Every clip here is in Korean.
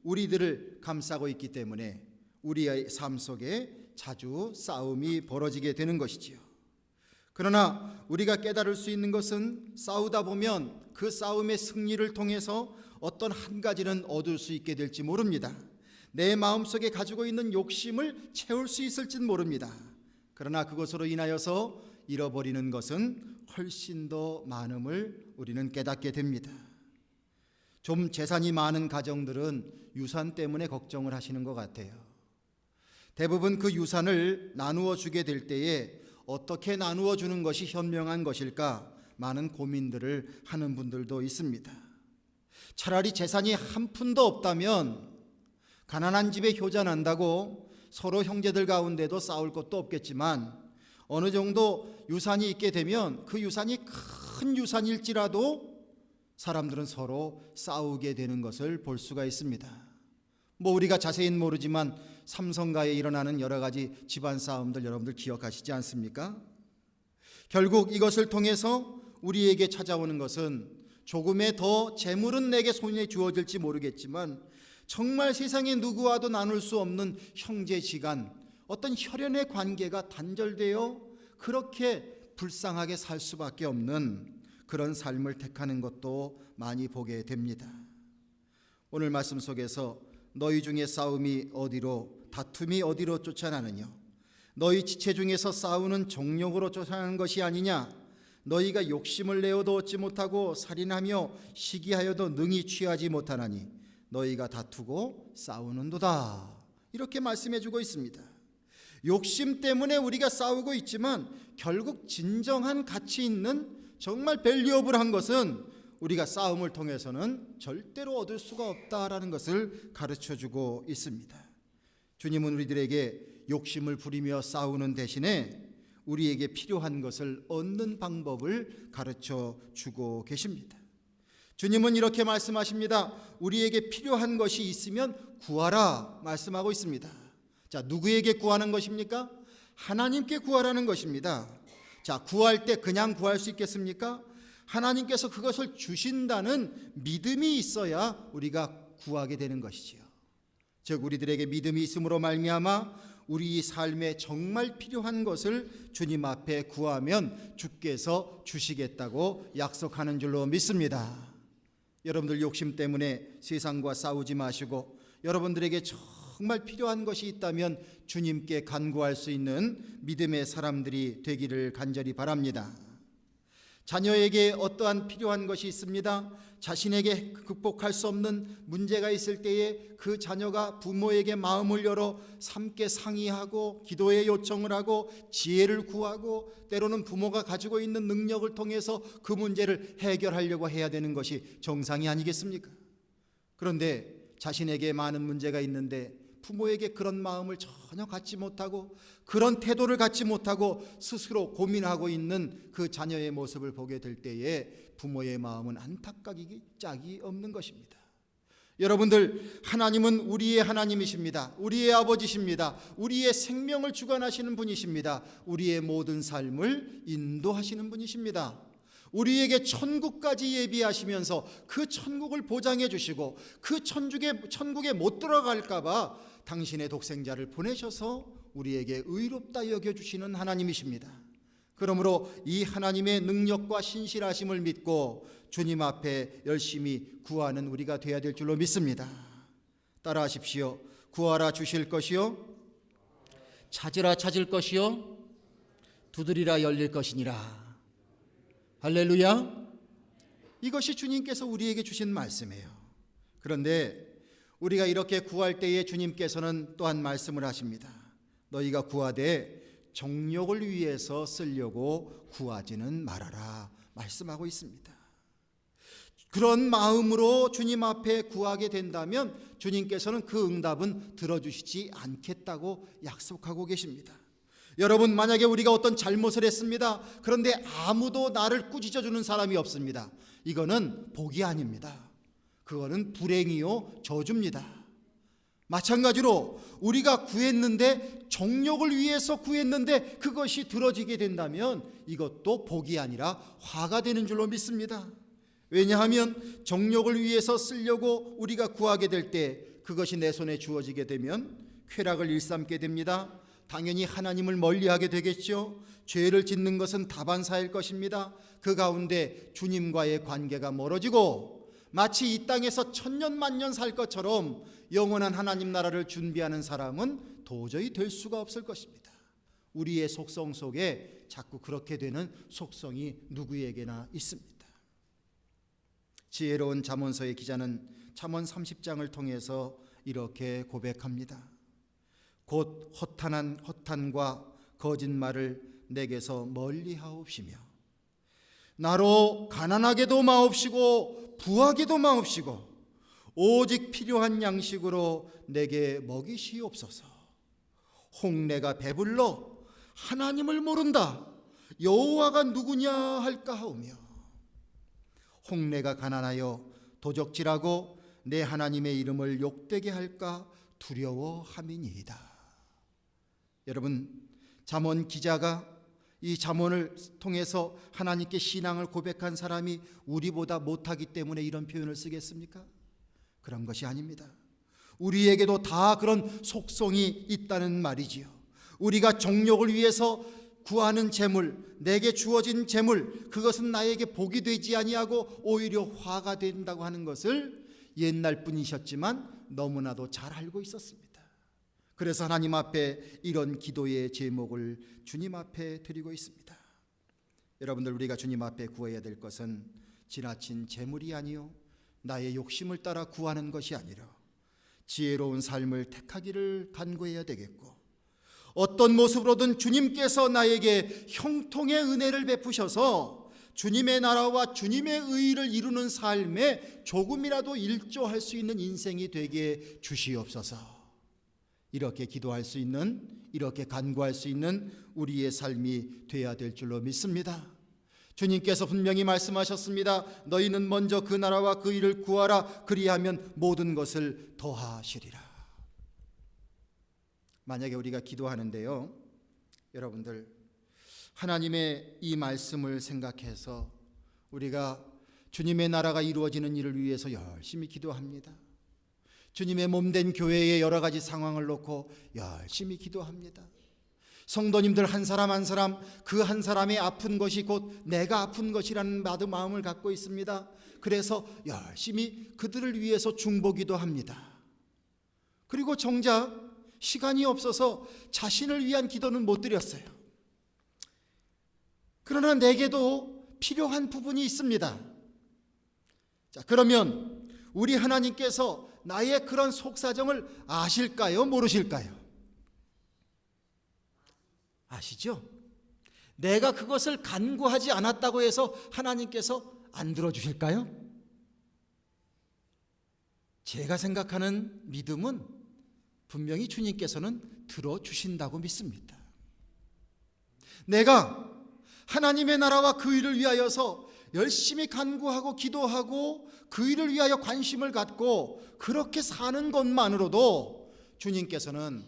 우리들을 감싸고 있기 때문에 우리의 삶 속에 자주 싸움이 벌어지게 되는 것이지요. 그러나 우리가 깨달을 수 있는 것은 싸우다 보면 그 싸움의 승리를 통해서 어떤 한 가지는 얻을 수 있게 될지 모릅니다. 내 마음속에 가지고 있는 욕심을 채울 수 있을지는 모릅니다. 그러나 그것으로 인하여서 잃어버리는 것은 훨씬 더 많음을 우리는 깨닫게 됩니다. 좀 재산이 많은 가정들은 유산 때문에 걱정을 하시는 것 같아요. 대부분 그 유산을 나누어 주게 될 때에 어떻게 나누어 주는 것이 현명한 것일까 많은 고민들을 하는 분들도 있습니다. 차라리 재산이 한 푼도 없다면 가난한 집에 효자 난다고 서로 형제들 가운데도 싸울 것도 없겠지만, 어느 정도 유산이 있게 되면 그 유산이 큰 유산일지라도 사람들은 서로 싸우게 되는 것을 볼 수가 있습니다. 우리가 자세히는 모르지만 삼성가에 일어나는 여러 가지 집안 싸움들 여러분들 기억하시지 않습니까? 결국 이것을 통해서 우리에게 찾아오는 것은 조금의 더 재물은 내게 손에 주어질지 모르겠지만 정말 세상에 누구와도 나눌 수 없는 형제지간, 어떤 혈연의 관계가 단절되어 그렇게 불쌍하게 살 수밖에 없는 그런 삶을 택하는 것도 많이 보게 됩니다. 오늘 말씀 속에서 너희 중에 싸움이 어디로, 다툼이 어디로 쫓아나느냐? 너희 지체 중에서 싸우는 정욕으로 쫓아나는 것이 아니냐? 너희가 욕심을 내어도 얻지 못하고 살인하며 시기하여도 능히 취하지 못하나니 너희가 다투고 싸우는도다. 이렇게 말씀해 주고 있습니다. 욕심 때문에 우리가 싸우고 있지만 결국 진정한 가치 있는 정말 밸류어블한 것은 우리가 싸움을 통해서는 절대로 얻을 수가 없다라는 것을 가르쳐주고 있습니다. 주님은 우리들에게 욕심을 부리며 싸우는 대신에 우리에게 필요한 것을 얻는 방법을 가르쳐주고 계십니다. 주님은 이렇게 말씀하십니다. 우리에게 필요한 것이 있으면 구하라 말씀하고 있습니다. 자, 누구에게 구하는 것입니까? 하나님께 구하라는 것입니다. 자, 구할 때 그냥 구할 수 있겠습니까? 하나님께서 그것을 주신다는 믿음이 있어야 우리가 구하게 되는 것이지요. 즉 우리들에게 믿음이 있음으로 말미암아 우리 삶에 정말 필요한 것을 주님 앞에 구하면 주께서 주시겠다고 약속하는 줄로 믿습니다. 여러분들 욕심 때문에 세상과 싸우지 마시고 여러분들에게 정말 필요한 것이 있다면 주님께 간구할 수 있는 믿음의 사람들이 되기를 간절히 바랍니다. 자녀에게 어떠한 필요한 것이 있습니다. 자신에게 극복할 수 없는 문제가 있을 때에 그 자녀가 부모에게 마음을 열어 함께 상의하고 기도의 요청을 하고 지혜를 구하고 때로는 부모가 가지고 있는 능력을 통해서 그 문제를 해결하려고 해야 되는 것이 정상이 아니겠습니까? 그런데 자신에게 많은 문제가 있는데 부모에게 그런 마음을 전혀 갖지 못하고 그런 태도를 갖지 못하고 스스로 고민하고 있는 그 자녀의 모습을 보게 될 때에 부모의 마음은 안타까기 짝이 없는 것입니다. 여러분들, 하나님은 우리의 하나님이십니다. 우리의 아버지십니다. 우리의 생명을 주관하시는 분이십니다. 우리의 모든 삶을 인도하시는 분이십니다. 우리에게 천국까지 예비하시면서 그 천국을 보장해 주시고 그 천국에 못 들어갈까 봐 당신의 독생자를 보내셔서 우리에게 의롭다 여겨주시는 하나님이십니다. 그러므로 이 하나님의 능력과 신실하심을 믿고 주님 앞에 열심히 구하는 우리가 되어야 될 줄로 믿습니다. 따라하십시오. 구하라 주실 것이요, 찾으라 찾을 것이요, 두드리라 열릴 것이니라. 할렐루야. 이것이 주님께서 우리에게 주신 말씀이에요. 그런데 우리가 이렇게 구할 때에 주님께서는 또한 말씀을 하십니다. 너희가 구하되 정욕을 위해서 쓰려고 구하지는 말아라 말씀하고 있습니다. 그런 마음으로 주님 앞에 구하게 된다면 주님께서는 그 응답은 들어주시지 않겠다고 약속하고 계십니다. 여러분, 만약에 우리가 어떤 잘못을 했습니다. 그런데 아무도 나를 꾸짖어주는 사람이 없습니다. 이거는 복이 아닙니다. 그거는 불행이요 저주입니다. 마찬가지로 우리가 구했는데 정욕을 위해서 구했는데 그것이 들어지게 된다면 이것도 복이 아니라 화가 되는 줄로 믿습니다. 왜냐하면 정욕을 위해서 쓰려고 우리가 구하게 될 때 그것이 내 손에 주어지게 되면 쾌락을 일삼게 됩니다. 당연히 하나님을 멀리하게 되겠죠. 죄를 짓는 것은 다반사일 것입니다. 그 가운데 주님과의 관계가 멀어지고 마치 이 땅에서 천년만년 살 것처럼 영원한 하나님 나라를 준비하는 사람은 도저히 될 수가 없을 것입니다. 우리의 속성 속에 자꾸 그렇게 되는 속성이 누구에게나 있습니다. 지혜로운 잠언서의 기자는 잠언 30장을 통해서 이렇게 고백합니다. 곧 허탄과 거짓말을 내게서 멀리하옵시며 나로 가난하게도 마옵시고 부하게도 마옵시고 오직 필요한 양식으로 내게 먹이시옵소서. 홍내가 배불러 하나님을 모른다. 여호와가 누구냐 할까 하오며 홍내가 가난하여 도적질하고 내 하나님의 이름을 욕되게 할까 두려워함이니이다. 여러분, 잠언 기자가 이 잠언을 통해서 하나님께 신앙을 고백한 사람이 우리보다 못하기 때문에 이런 표현을 쓰겠습니까? 그런 것이 아닙니다. 우리에게도 다 그런 속성이 있다는 말이지요. 우리가 정욕을 위해서 구하는 재물, 내게 주어진 재물, 그것은 나에게 복이 되지 아니하고 오히려 화가 된다고 하는 것을 옛날 분이셨지만 너무나도 잘 알고 있었습니다. 그래서 하나님 앞에 이런 기도의 제목을 주님 앞에 드리고 있습니다. 여러분들, 우리가 주님 앞에 구해야 될 것은 지나친 재물이 아니요 나의 욕심을 따라 구하는 것이 아니라 지혜로운 삶을 택하기를 간구해야 되겠고, 어떤 모습으로든 주님께서 나에게 형통의 은혜를 베푸셔서 주님의 나라와 주님의 의의를 이루는 삶에 조금이라도 일조할 수 있는 인생이 되게 주시옵소서. 이렇게 기도할 수 있는, 이렇게 간구할 수 있는 우리의 삶이 되어야 될 줄로 믿습니다. 주님께서 분명히 말씀하셨습니다. 너희는 먼저 그 나라와 그 의를 구하라. 그리하면 모든 것을 더하시리라. 만약에 우리가 기도하는데요, 여러분들, 하나님의 이 말씀을 생각해서 우리가 주님의 나라가 이루어지는 일을 위해서 열심히 기도합니다. 주님의 몸된 교회의 여러 가지 상황을 놓고 열심히 기도합니다. 성도님들 한 사람 한 사람, 그 한 사람의 아픈 것이 곧 내가 아픈 것이라는 마음을 갖고 있습니다. 그래서 열심히 그들을 위해서 중보기도 합니다. 그리고 정작 시간이 없어서 자신을 위한 기도는 못 드렸어요. 그러나 내게도 필요한 부분이 있습니다. 자, 그러면 우리 하나님께서 나의 그런 속사정을 아실까요? 모르실까요? 아시죠? 내가 그것을 간구하지 않았다고 해서 하나님께서 안 들어주실까요? 제가 생각하는 믿음은 분명히 주님께서는 들어주신다고 믿습니다. 내가 하나님의 나라와 그 일을 위하여서 열심히 간구하고 기도하고 그 일을 위하여 관심을 갖고 그렇게 사는 것만으로도 주님께서는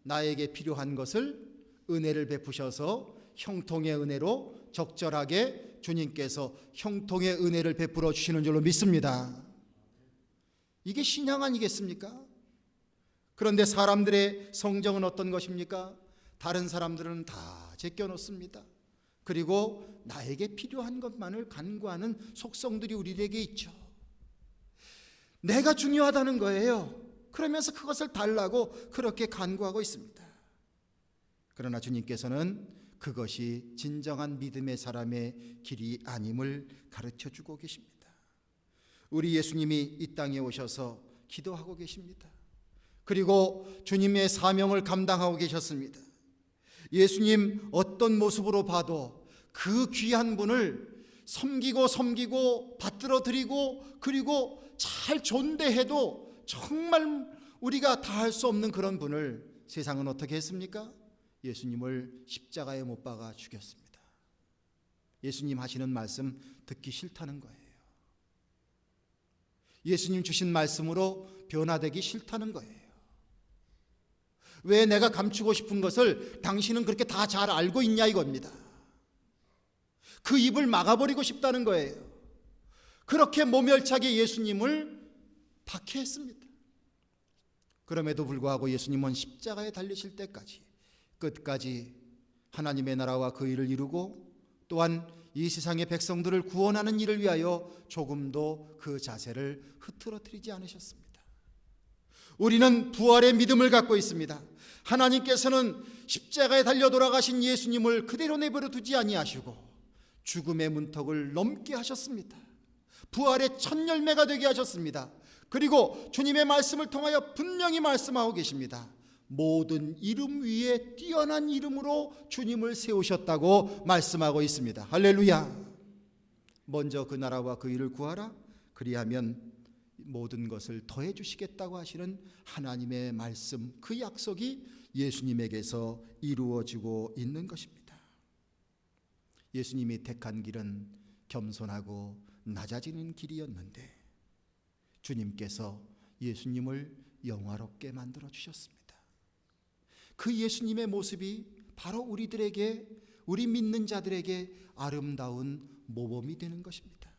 나에게 필요한 것을 은혜를 베푸셔서 형통의 은혜로 적절하게 주님께서 형통의 은혜를 베풀어 주시는 줄로 믿습니다. 이게 신앙 아니겠습니까? 그런데 사람들의 성정은 어떤 것입니까? 다른 사람들은 다 제껴놓습니다. 그리고 나에게 필요한 것만을 간구하는 속성들이 우리에게 있죠. 내가 중요하다는 거예요. 그러면서 그것을 달라고 그렇게 간구하고 있습니다. 그러나 주님께서는 그것이 진정한 믿음의 사람의 길이 아님을 가르쳐주고 계십니다. 우리 예수님이 이 땅에 오셔서 기도하고 계십니다. 그리고 주님의 사명을 감당하고 계셨습니다. 예수님 어떤 모습으로 봐도 그 귀한 분을 섬기고 받들어 드리고 그리고 잘 존대해도 정말 우리가 다 할 수 없는 그런 분을 세상은 어떻게 했습니까? 예수님을 십자가에 못 박아 죽였습니다. 예수님 하시는 말씀 듣기 싫다는 거예요. 예수님 주신 말씀으로 변화되기 싫다는 거예요. 왜 내가 감추고 싶은 것을 당신은 그렇게 다 잘 알고 있냐 이겁니다. 그 입을 막아버리고 싶다는 거예요. 그렇게 모멸차게 예수님을 박해했습니다. 그럼에도 불구하고 예수님은 십자가에 달리실 때까지 끝까지 하나님의 나라와 그 일을 이루고 또한 이 세상의 백성들을 구원하는 일을 위하여 조금도 그 자세를 흐트러뜨리지 않으셨습니다. 우리는 부활의 믿음을 갖고 있습니다. 하나님께서는 십자가에 달려 돌아가신 예수님을 그대로 내버려 두지 아니하시고 죽음의 문턱을 넘게 하셨습니다. 부활의 첫 열매가 되게 하셨습니다. 그리고 주님의 말씀을 통하여 분명히 말씀하고 계십니다. 모든 이름 위에 뛰어난 이름으로 주님을 세우셨다고 말씀하고 있습니다. 할렐루야. 먼저 그 나라와 그 일을 구하라. 그리하면 모든 것을 더해 주시겠다고 하시는 하나님의 말씀, 그 약속이 예수님에게서 이루어지고 있는 것입니다. 예수님이 택한 길은 겸손하고 낮아지는 길이었는데 주님께서 예수님을 영화롭게 만들어 주셨습니다. 그 예수님의 모습이 바로 우리들에게, 우리 믿는 자들에게 아름다운 모범이 되는 것입니다.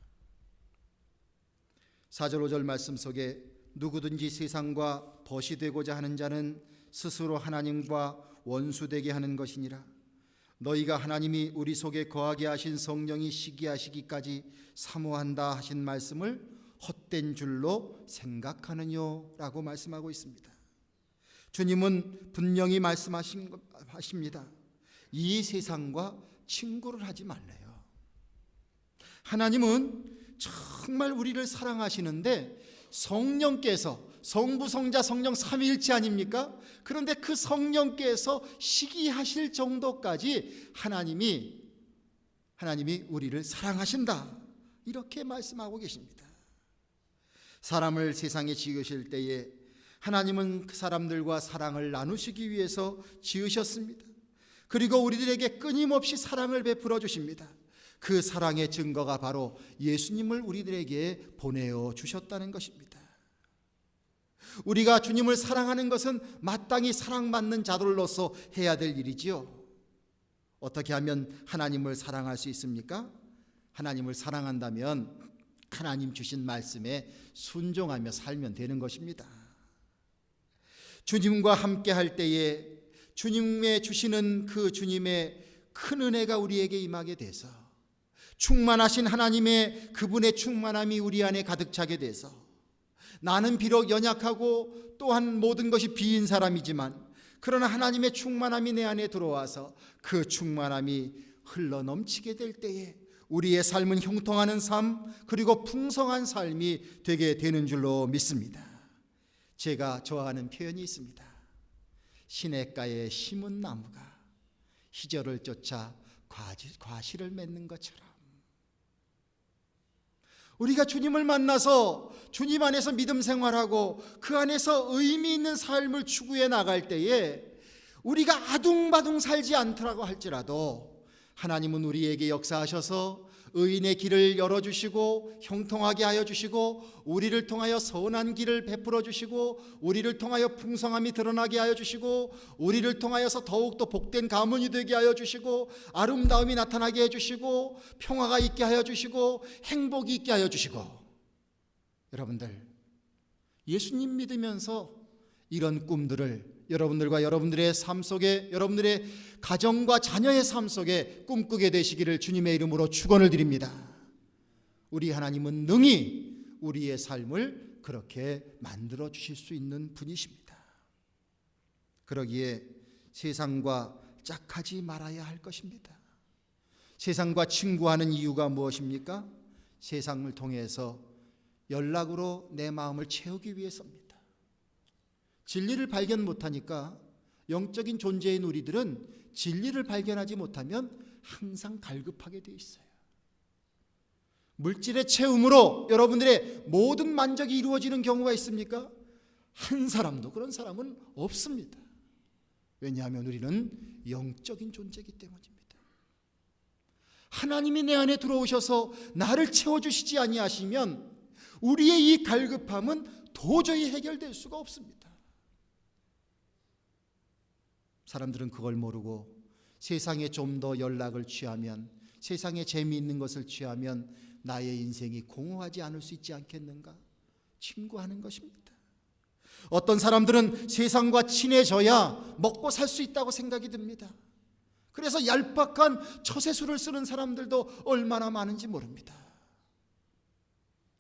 4절 5절 말씀 속에 누구든지 세상과 벗이 되고자 하는 자는 스스로 하나님과 원수되게 하는 것이니라. 너희가 하나님이 우리 속에 거하게 하신 성령이 시기하시기까지 사모한다 하신 말씀을 헛된 줄로 생각하느뇨 라고 말씀하고 있습니다. 주님은 분명히 말씀하십니다. 이 세상과 친구를 하지 말래요. 하나님은 정말 우리를 사랑하시는데 성령께서, 성부, 성자, 성령 삼위일체 아닙니까? 그런데 그 성령께서 시기하실 정도까지 하나님이 우리를 사랑하신다, 이렇게 말씀하고 계십니다. 사람을 세상에 지으실 때에 하나님은 그 사람들과 사랑을 나누시기 위해서 지으셨습니다. 그리고 우리들에게 끊임없이 사랑을 베풀어 주십니다. 그 사랑의 증거가 바로 예수님을 우리들에게 보내어 주셨다는 것입니다. 우리가 주님을 사랑하는 것은 마땅히 사랑받는 자들로서 해야 될 일이지요. 어떻게 하면 하나님을 사랑할 수 있습니까? 하나님을 사랑한다면 하나님 주신 말씀에 순종하며 살면 되는 것입니다. 주님과 함께 할 때에 주님의 주시는 그 주님의 큰 은혜가 우리에게 임하게 돼서 충만하신 하나님의 그분의 충만함이 우리 안에 가득 차게 돼서 나는 비록 연약하고 또한 모든 것이 비인 사람이지만 그러나 하나님의 충만함이 내 안에 들어와서 그 충만함이 흘러넘치게 될 때에 우리의 삶은 형통하는 삶, 그리고 풍성한 삶이 되게 되는 줄로 믿습니다. 제가 좋아하는 표현이 있습니다. 시냇가에 심은 나무가 희절을 쫓아 과실을 맺는 것처럼 우리가 주님을 만나서 주님 안에서 믿음 생활하고 그 안에서 의미 있는 삶을 추구해 나갈 때에 우리가 아둥바둥 살지 않더라고 할지라도 하나님은 우리에게 역사하셔서 의인의 길을 열어주시고 형통하게 하여 주시고 우리를 통하여 선한 길을 베풀어 주시고 우리를 통하여 풍성함이 드러나게 하여 주시고 우리를 통하여서 더욱더 복된 가문이 되게 하여 주시고 아름다움이 나타나게 해주시고 평화가 있게 하여 주시고 행복이 있게 하여 주시고, 여러분들 예수님 믿으면서 이런 꿈들을 여러분들과 여러분들의 삶 속에, 여러분들의 가정과 자녀의 삶 속에 꿈꾸게 되시기를 주님의 이름으로 축원을 드립니다. 우리 하나님은 능히 우리의 삶을 그렇게 만들어 주실 수 있는 분이십니다. 그러기에 세상과 짝하지 말아야 할 것입니다. 세상과 친구하는 이유가 무엇입니까? 세상을 통해서 연락으로 내 마음을 채우기 위해서입니다. 진리를 발견 못하니까 영적인 존재인 우리들은 진리를 발견하지 못하면 항상 갈급하게 돼 있어요. 물질의 채움으로 여러분들의 모든 만족이 이루어지는 경우가 있습니까? 한 사람도 그런 사람은 없습니다. 왜냐하면 우리는 영적인 존재이기 때문입니다. 하나님이 내 안에 들어오셔서 나를 채워주시지 아니하시면 우리의 이 갈급함은 도저히 해결될 수가 없습니다. 사람들은 그걸 모르고 세상에 좀 더 연락을 취하면, 세상에 재미있는 것을 취하면 나의 인생이 공허하지 않을 수 있지 않겠는가 친구하는 것입니다. 어떤 사람들은 세상과 친해져야 먹고 살 수 있다고 생각이 듭니다. 그래서 얄팍한 처세술을 쓰는 사람들도 얼마나 많은지 모릅니다.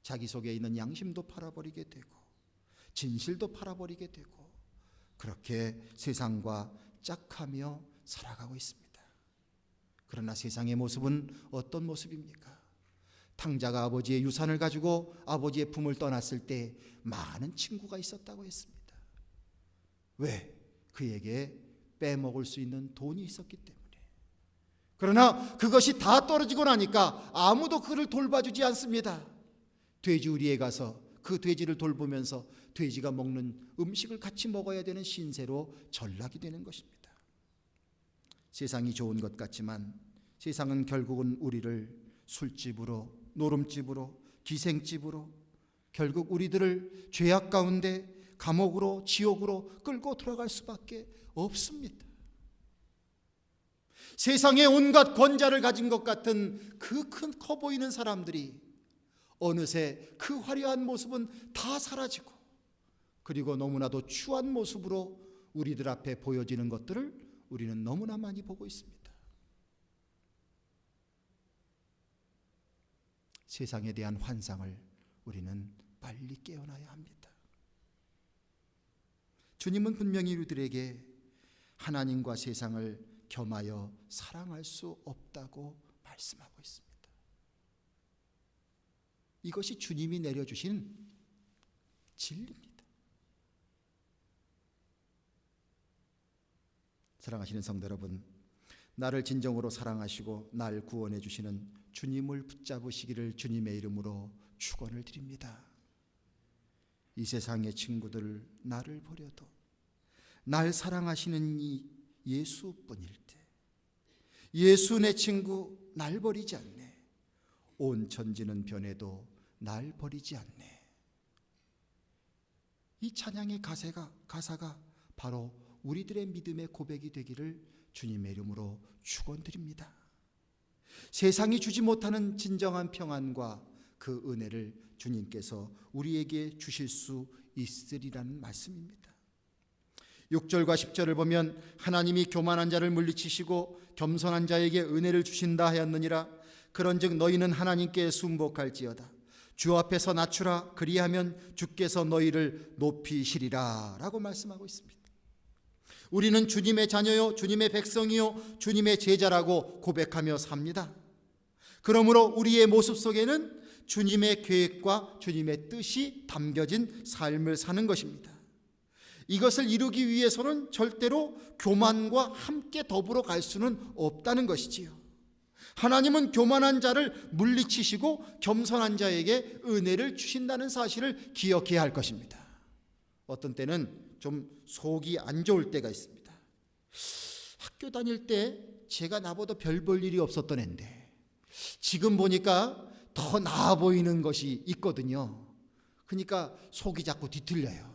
자기 속에 있는 양심도 팔아버리게 되고 진실도 팔아버리게 되고 그렇게 세상과 짝하며 살아가고 있습니다. 그러나 세상의 모습은 어떤 모습입니까? 탕자가 아버지의 유산을 가지고 아버지의 품을 떠났을 때 많은 친구가 있었다고 했습니다. 왜? 그에게 빼먹을 수 있는 돈이 있었기 때문에. 그러나 그것이 다 떨어지고 나니까 아무도 그를 돌봐주지 않습니다. 돼지우리에 가서 그 돼지를 돌보면서 돼지가 먹는 음식을 같이 먹어야 되는 신세로 전락이 되는 것입니다. 세상이 좋은 것 같지만 세상은 결국은 우리를 술집으로, 노름집으로, 기생집으로 결국 우리들을 죄악 가운데 감옥으로, 지옥으로 끌고 들어갈 수밖에 없습니다. 세상에 온갖 권자를 가진 것 같은 그 큰 커 보이는 사람들이 어느새 그 화려한 모습은 다 사라지고 그리고 너무나도 추한 모습으로 우리들 앞에 보여지는 것들을 우리는 너무나 많이 보고 있습니다. 세상에 대한 환상을 우리는 빨리 깨어나야 합니다. 주님은 분명히 우리들에게 하나님과 세상을 겸하여 사랑할 수 없다고 말씀하고 있습니다. 이것이 주님이 내려주신 진리입니다. 사랑하시는 성도 여러분, 나를 진정으로 사랑하시고 날 구원해 주시는 주님을 붙잡으시기를 주님의 이름으로 축원을 드립니다. 이 세상의 친구들 나를 버려도 날 사랑하시는 이 예수뿐일 때 예수 내 친구 날 버리지 않네. 온 천지는 변해도 날 버리지 않네. 이 찬양의 가사가 바로 우리들의 믿음의 고백이 되기를 주님의 이름으로 축원드립니다. 세상이 주지 못하는 진정한 평안과 그 은혜를 주님께서 우리에게 주실 수 있으리라는 말씀입니다. 6절과 10절을 보면 하나님이 교만한 자를 물리치시고 겸손한 자에게 은혜를 주신다 하였느니라. 그런즉 너희는 하나님께 순복할지어다. 주 앞에서 낮추라. 그리하면 주께서 너희를 높이시리라 라고 말씀하고 있습니다. 우리는 주님의 자녀요, 주님의 백성이요, 주님의 제자라고 고백하며 삽니다. 그러므로 우리의 모습 속에는 주님의 계획과 주님의 뜻이 담겨진 삶을 사는 것입니다. 이것을 이루기 위해서는 절대로 교만과 함께 더불어 갈 수는 없다는 것이지요. 하나님은 교만한 자를 물리치시고 겸손한 자에게 은혜를 주신다는 사실을 기억해야 할 것입니다. 어떤 때는 좀 속이 안 좋을 때가 있습니다. 학교 다닐 때 제가 나보다 별 볼 일이 없었던 앤데 지금 보니까 더 나아 보이는 것이 있거든요. 그러니까 속이 자꾸 뒤틀려요.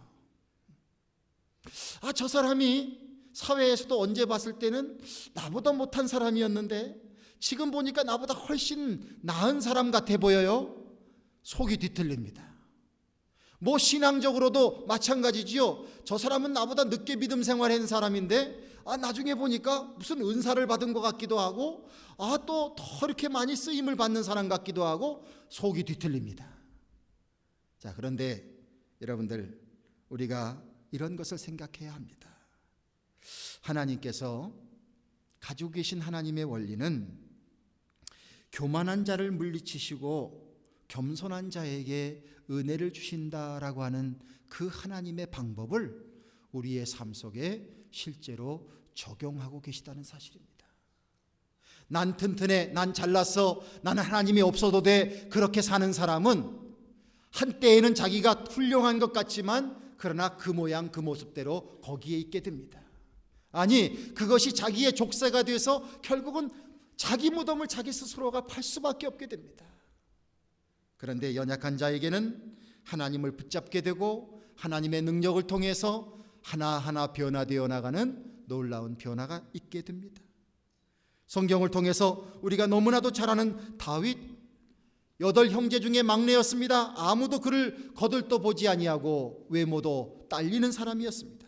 저 사람이 사회에서도 언제 봤을 때는 나보다 못한 사람이었는데 지금 보니까 나보다 훨씬 나은 사람 같아 보여요. 속이 뒤틀립니다. 뭐 신앙적으로도 마찬가지지요. 저 사람은 나보다 늦게 믿음 생활한 사람인데 나중에 보니까 무슨 은사를 받은 것 같기도 하고 또 더 이렇게 많이 쓰임을 받는 사람 같기도 하고 속이 뒤틀립니다. 자, 그런데 여러분들 우리가 이런 것을 생각해야 합니다. 하나님께서 가지고 계신 하나님의 원리는 교만한 자를 물리치시고 겸손한 자에게 은혜를 주신다라고 하는 그 하나님의 방법을 우리의 삶 속에 실제로 적용하고 계시다는 사실입니다. 난 튼튼해, 난 잘났어, 나는 하나님이 없어도 돼, 그렇게 사는 사람은 한때에는 자기가 훌륭한 것 같지만 그러나 그 모양 그 모습대로 거기에 있게 됩니다. 아니, 그것이 자기의 족쇄가 돼서 결국은 자기 무덤을 자기 스스로가 팔 수밖에 없게 됩니다. 그런데 연약한 자에게는 하나님을 붙잡게 되고 하나님의 능력을 통해서 하나하나 변화되어 나가는 놀라운 변화가 있게 됩니다. 성경을 통해서 우리가 너무나도 잘 아는 다윗, 8 형제 중에 막내였습니다. 아무도 그를 거들떠 보지 아니하고 외모도 딸리는 사람이었습니다.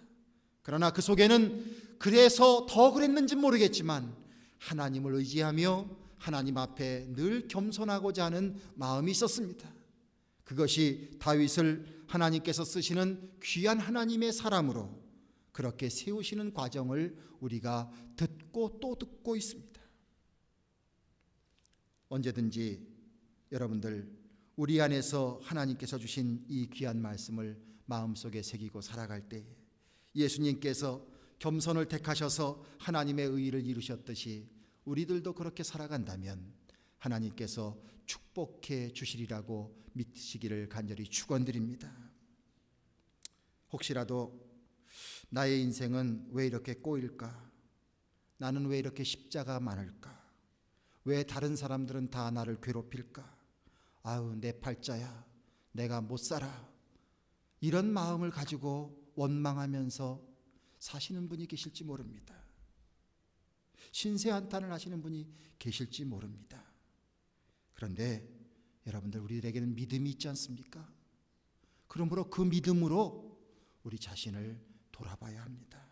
그러나 그 속에는 그래서 더 그랬는지 모르겠지만 하나님을 의지하며 하나님 앞에 늘 겸손하고자 하는 마음이 있었습니다. 그것이 다윗을 하나님께서 쓰시는 귀한 하나님의 사람으로 그렇게 세우시는 과정을 우리가 듣고 또 듣고 있습니다. 언제든지 여러분들 우리 안에서 하나님께서 주신 이 귀한 말씀을 마음속에 새기고 살아갈 때 예수님께서 겸손을 택하셔서 하나님의 의의를 이루셨듯이 우리들도 그렇게 살아간다면 하나님께서 축복해 주시리라고 믿으시기를 간절히 축원드립니다. 혹시라도 나의 인생은 왜 이렇게 꼬일까? 나는 왜 이렇게 십자가 많을까? 왜 다른 사람들은 다 나를 괴롭힐까? 아유, 내 팔자야, 내가 못 살아. 이런 마음을 가지고 원망하면서 사시는 분이 계실지 모릅니다. 신세한탄을 하시는 분이 계실지 모릅니다. 그런데 여러분들, 우리들에게는 믿음이 있지 않습니까? 그러므로 그 믿음으로 우리 자신을 돌아봐야 합니다.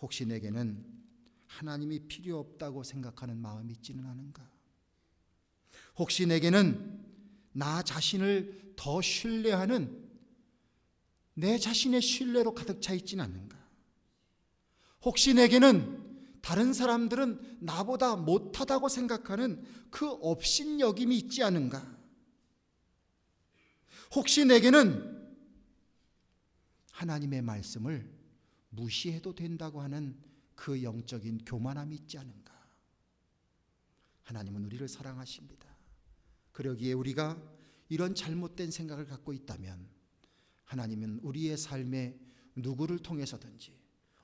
혹시 내게는 하나님이 필요 없다고 생각하는 마음이 있지는 않은가? 혹시 내게는 나 자신을 더 신뢰하는 내 자신의 신뢰로 가득 차 있지는 않는가? 혹시 내게는 다른 사람들은 나보다 못하다고 생각하는 그 업신여김이 있지 않은가? 혹시 내게는 하나님의 말씀을 무시해도 된다고 하는 그 영적인 교만함이 있지 않은가? 하나님은 우리를 사랑하십니다. 그러기에 우리가 이런 잘못된 생각을 갖고 있다면 하나님은 우리의 삶에 누구를 통해서든지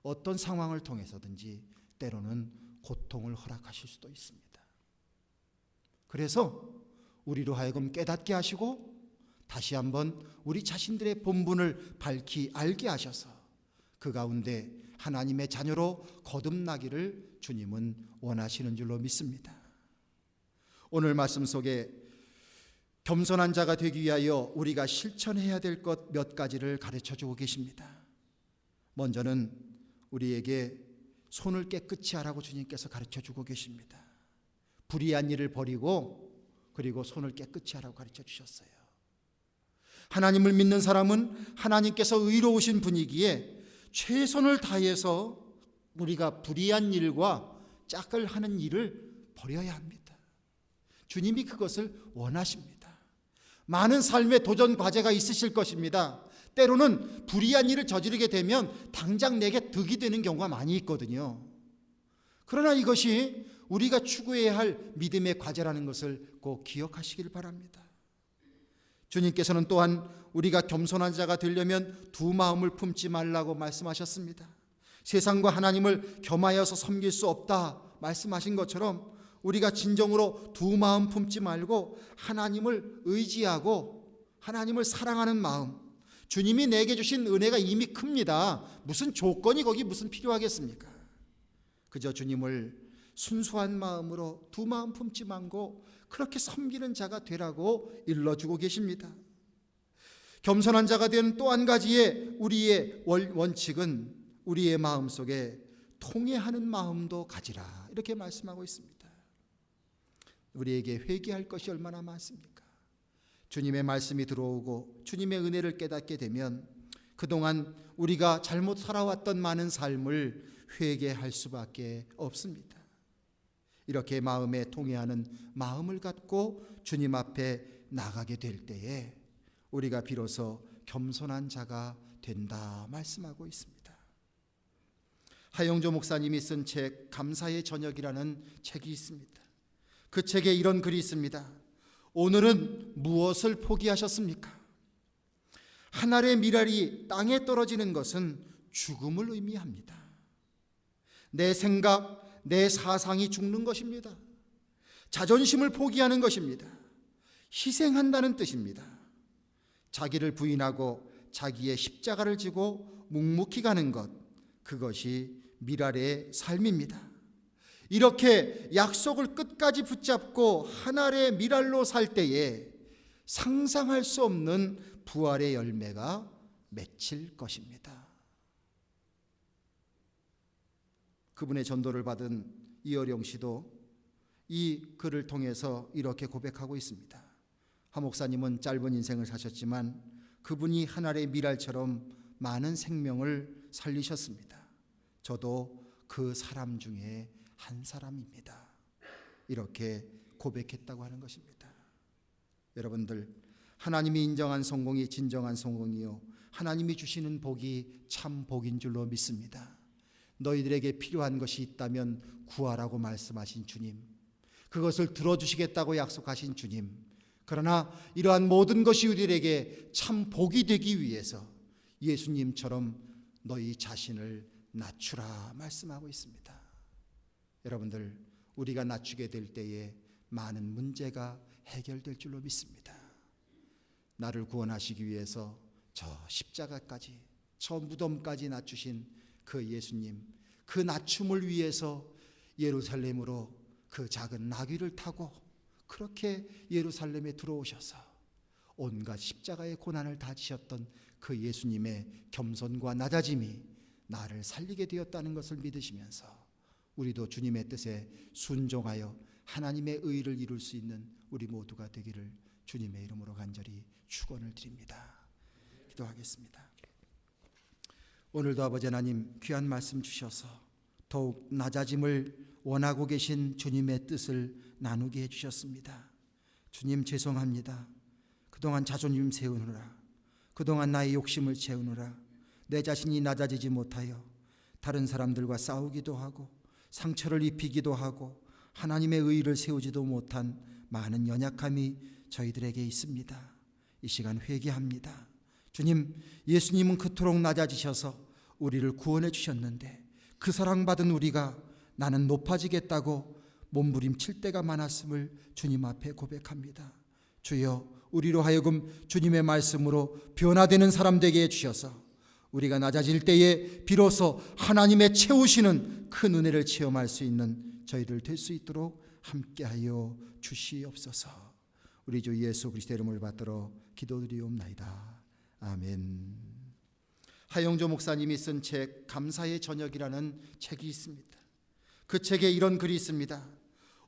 어떤 상황을 통해서든지 때로는 고통을 허락하실 수도 있습니다. 그래서 우리로 하여금 깨닫게 하시고 다시 한번 우리 자신들의 본분을 밝히 알게 하셔서 그 가운데 하나님의 자녀로 거듭나기를 주님은 원하시는 줄로 믿습니다. 오늘 말씀 속에 겸손한 자가 되기 위하여 우리가 실천해야 될 것 몇 가지를 가르쳐주고 계십니다. 먼저는 우리에게 손을 깨끗이 하라고 주님께서 가르쳐주고 계십니다. 불의한 일을 버리고 그리고 손을 깨끗이 하라고 가르쳐 주셨어요. 하나님을 믿는 사람은 하나님께서 의로우신 분이기에 최선을 다해서 우리가 불의한 일과 짝을 하는 일을 버려야 합니다. 주님이 그것을 원하십니다. 많은 삶의 도전 과제가 있으실 것입니다. 때로는 불의한 일을 저지르게 되면 당장 내게 득이 되는 경우가 많이 있거든요. 그러나 이것이 우리가 추구해야 할 믿음의 과제라는 것을 꼭 기억하시길 바랍니다. 주님께서는 또한 우리가 겸손한 자가 되려면 두 마음을 품지 말라고 말씀하셨습니다. 세상과 하나님을 겸하여서 섬길 수 없다 말씀하신 것처럼 우리가 진정으로 두 마음 품지 말고 하나님을 의지하고 하나님을 사랑하는 마음, 주님이 내게 주신 은혜가 이미 큽니다. 무슨 조건이 거기 무슨 필요하겠습니까? 그저 주님을 순수한 마음으로 두 마음 품지 말고 그렇게 섬기는 자가 되라고 일러주고 계십니다. 겸손한 자가 된 또 한 가지의 우리의 원칙은 우리의 마음속에 통회하는 마음도 가지라 이렇게 말씀하고 있습니다. 우리에게 회개할 것이 얼마나 많습니까? 주님의 말씀이 들어오고 주님의 은혜를 깨닫게 되면 그동안 우리가 잘못 살아왔던 많은 삶을 회개할 수밖에 없습니다. 이렇게 마음에 통회하는 마음을 갖고 주님 앞에 나가게 될 때에 우리가 비로소 겸손한 자가 된다 말씀하고 있습니다. 하영조 목사님이 쓴 책 감사의 저녁이라는 책이 있습니다. 그 책에 이런 글이 있습니다. 오늘은 무엇을 포기하셨습니까? 한 알의 밀알이 땅에 떨어지는 것은 죽음을 의미합니다. 내 생각, 내 사상이 죽는 것입니다. 자존심을 포기하는 것입니다. 희생한다는 뜻입니다. 자기를 부인하고 자기의 십자가를 지고 묵묵히 가는 것, 그것이 밀알의 삶입니다. 이렇게 약속을 끝까지 붙잡고 한 알의 밀알로 살 때에 상상할 수 없는 부활의 열매가 맺힐 것입니다. 그분의 전도를 받은 이어령 씨도 이 글을 통해서 이렇게 고백하고 있습니다. 하 목사님은 짧은 인생을 사셨지만 그분이 한 알의 밀알처럼 많은 생명을 살리셨습니다. 저도 그 사람 중에 한 사람입니다. 이렇게 고백했다고 하는 것입니다. 여러분들, 하나님이 인정한 성공이 진정한 성공이요, 하나님이 주시는 복이 참 복인 줄로 믿습니다. 너희들에게 필요한 것이 있다면 구하라고 말씀하신 주님, 그것을 들어주시겠다고 약속하신 주님, 그러나 이러한 모든 것이 우리에게 참 복이 되기 위해서 예수님처럼 너희 자신을 낮추라 말씀하고 있습니다. 여러분들, 우리가 낮추게 될 때에 많은 문제가 해결될 줄로 믿습니다. 나를 구원하시기 위해서 저 십자가까지, 저 무덤까지 낮추신 그 예수님, 그 낮춤을 위해서 예루살렘으로 그 작은 나귀를 타고 그렇게 예루살렘에 들어오셔서 온갖 십자가의 고난을 다 지셨던 그 예수님의 겸손과 낮아짐이 나를 살리게 되었다는 것을 믿으시면서 우리도 주님의 뜻에 순종하여 하나님의 의를 이룰 수 있는 우리 모두가 되기를 주님의 이름으로 간절히 축원을 드립니다. 기도하겠습니다. 오늘도 아버지 하나님, 귀한 말씀 주셔서 더욱 낮아짐을 원하고 계신 주님의 뜻을 나누게 해주셨습니다. 주님, 죄송합니다. 그동안 자존심 세우느라, 그동안 나의 욕심을 채우느라 내 자신이 낮아지지 못하여 다른 사람들과 싸우기도 하고 상처를 입히기도 하고 하나님의 의의를 세우지도 못한 많은 연약함이 저희들에게 있습니다. 이 시간 회개합니다. 주님, 예수님은 그토록 낮아지셔서 우리를 구원해 주셨는데 그 사랑받은 우리가 나는 높아지겠다고 몸부림칠 때가 많았음을 주님 앞에 고백합니다. 주여, 우리로 하여금 주님의 말씀으로 변화되는 사람 되게 해주셔서 우리가 낮아질 때에 비로소 하나님의 채우시는 큰 은혜를 체험할 수 있는 저희들 될 수 있도록 함께하여 주시옵소서. 우리 주 예수 그리스도의 이름을 받들어 기도드리옵나이다. 아멘. 하영조 목사님이 쓴 책 감사의 저녁이라는 책이 있습니다. 그 책에 이런 글이 있습니다.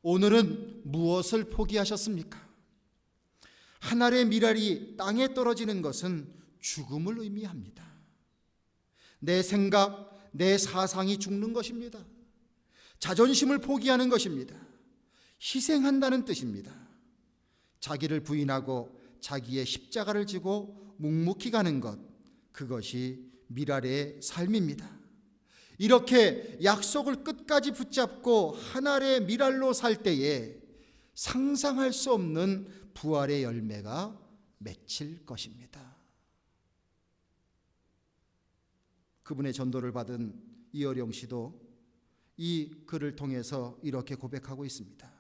오늘은 무엇을 포기하셨습니까? 한 알의 밀알이 땅에 떨어지는 것은 죽음을 의미합니다. 내 생각, 내 사상이 죽는 것입니다. 자존심을 포기하는 것입니다. 희생한다는 뜻입니다. 자기를 부인하고 자기의 십자가를 지고 묵묵히 가는 것, 그것이 밀알의 삶입니다. 이렇게 약속을 끝까지 붙잡고 한 알의 밀알로 살 때에 상상할 수 없는 부활의 열매가 맺힐 것입니다. 그분의 전도를 받은 이어령 씨도 이 글을 통해서 이렇게 고백하고 있습니다.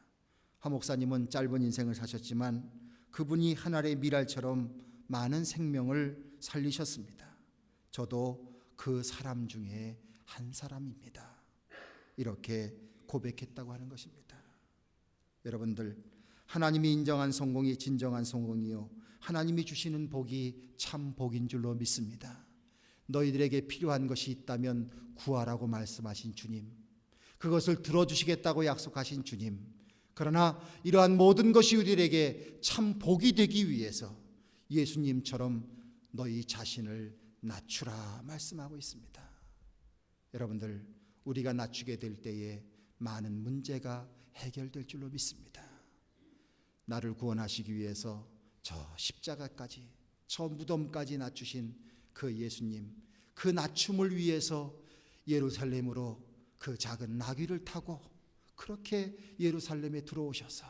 하 목사님은 짧은 인생을 사셨지만 그분이 한 알의 밀알처럼 많은 생명을 살리셨습니다. 저도 그 사람 중에 한 사람입니다. 이렇게 고백했다고 하는 것입니다. 여러분들, 하나님이 인정한 성공이 진정한 성공이요, 하나님이 주시는 복이 참 복인 줄로 믿습니다. 너희들에게 필요한 것이 있다면 구하라고 말씀하신 주님, 그것을 들어주시겠다고 약속하신 주님, 그러나 이러한 모든 것이 우리에게 참 복이 되기 위해서 예수님처럼 너희 자신을 낮추라 말씀하고 있습니다. 여러분들, 우리가 낮추게 될 때에 많은 문제가 해결될 줄로 믿습니다. 나를 구원하시기 위해서 저 십자가까지, 저 무덤까지 낮추신 그 예수님, 그 낮춤을 위해서 예루살렘으로 그 작은 나귀를 타고 그렇게 예루살렘에 들어오셔서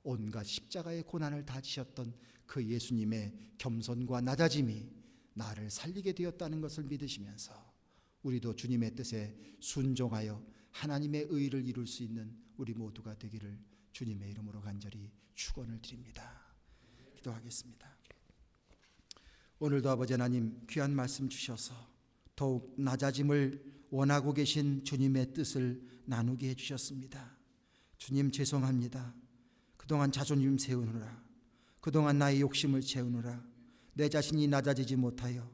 온갖 십자가의 고난을 다 지셨던 그 예수님의 겸손과 낮아짐이 나를 살리게 되었다는 것을 믿으시면서 우리도 주님의 뜻에 순종하여 하나님의 의를 이룰 수 있는 우리 모두가 되기를 주님의 이름으로 간절히 축원을 드립니다. 기도하겠습니다. 오늘도 아버지 하나님, 귀한 말씀 주셔서 더욱 낮아짐을 원하고 계신 주님의 뜻을 나누게 해주셨습니다. 주님 죄송합니다. 그동안 자존심 세우느라, 그동안 나의 욕심을 채우느라 내 자신이 낮아지지 못하여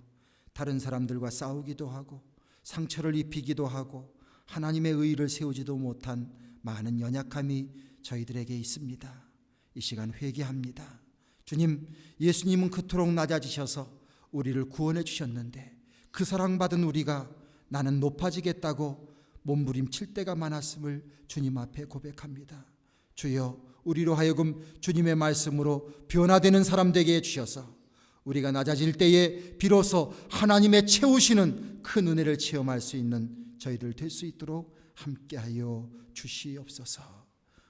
다른 사람들과 싸우기도 하고 상처를 입히기도 하고 하나님의 의의를 세우지도 못한 많은 연약함이 저희들에게 있습니다. 이 시간 회개합니다. 주님, 예수님은 그토록 낮아지셔서 우리를 구원해 주셨는데 그 사랑받은 우리가 나는 높아지겠다고 몸부림칠 때가 많았음을 주님 앞에 고백합니다. 주여, 우리로 하여금 주님의 말씀으로 변화되는 사람 되게 해주셔서 우리가 낮아질 때에 비로소 하나님의 채우시는 큰 은혜를 체험할 수 있는 저희들 될 수 있도록 함께하여 주시옵소서.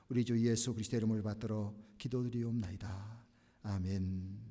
우리 주 예수 그리스도의 이름을 받들어 기도드리옵나이다. 아멘.